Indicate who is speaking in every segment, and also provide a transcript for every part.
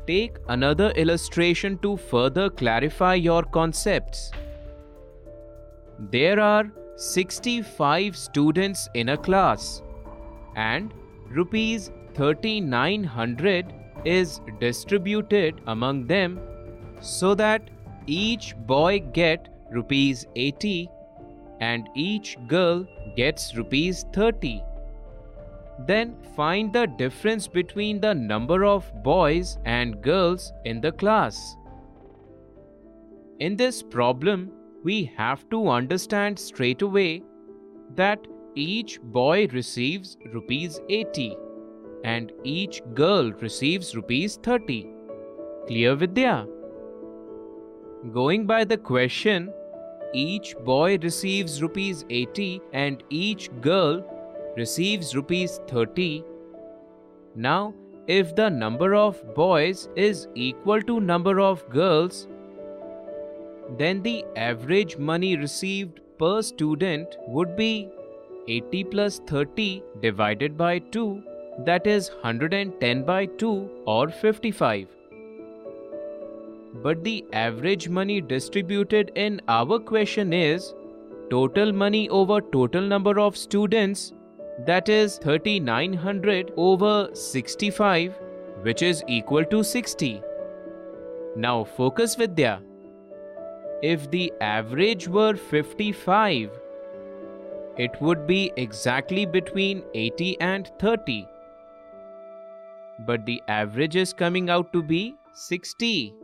Speaker 1: take another illustration to further clarify your concepts. There are 65 students in a class and rupees 3900 is distributed among them so that each boy get rupees 80 and each girl gets rupees 30. Then find the difference between the number of boys and girls in the class. In this problem, we have to understand straight away that each boy receives rupees 80 and each girl receives rupees 30. Clear, Vidya? Going by the question, each boy receives rupees 80 and each girl receives rupees 30. Now, if the number of boys is equal to number of girls, then the average money received per student would be 80 plus 30 divided by 2, that is 110 by 2 or 55. But the average money distributed in our question is total money over total number of students, that is 3900 over 65, which is equal to 60. Now focus, Vidya. If the average were 55, it would be exactly between 80 and 30. But the average is coming out to be 60.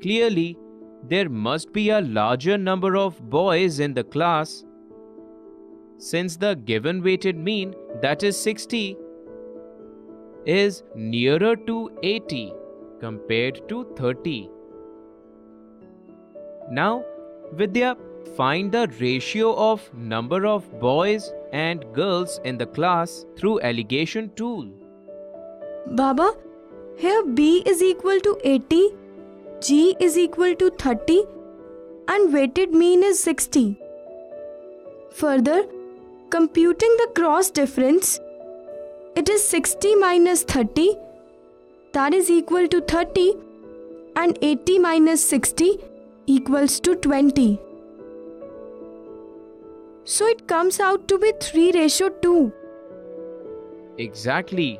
Speaker 1: Clearly, there must be a larger number of boys in the class, since the given weighted mean, that is 60, is nearer to 80 compared to 30. Now, Vidya, find the ratio of number of boys and girls in the class through alligation tool.
Speaker 2: Baba, here B is equal to 80, G is equal to 30 and weighted mean is 60. Further, computing the cross difference, it is 60 minus 30, that is equal to 30, and 80 minus 60 equals to 20. So it comes out to be 3:2.
Speaker 1: Exactly.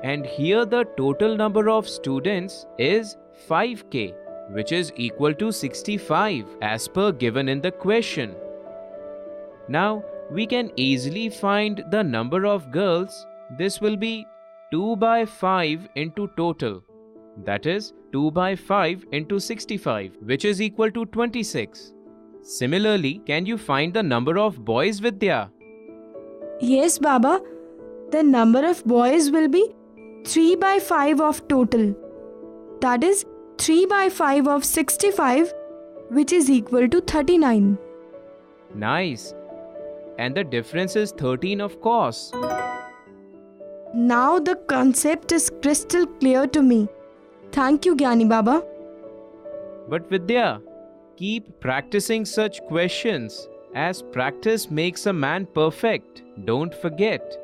Speaker 1: And here the total number of students is 5k, which is equal to 65 as per given in the question. Now we can easily find the number of girls. This will be 2 by 5 into total, that is 2 by 5 into 65, which is equal to 26. Similarly, can you find the number of boys, Vidya?
Speaker 2: Yes, Baba. The number of boys will be 3 by 5 of total, that is 3 by 5 of 65, which is equal to 39.
Speaker 1: Nice. And the difference is 13, of course.
Speaker 2: Now the concept is crystal clear to me. Thank you, Gyani Baba.
Speaker 1: But Vidya, keep practicing such questions, as practice makes a man perfect. Don't forget.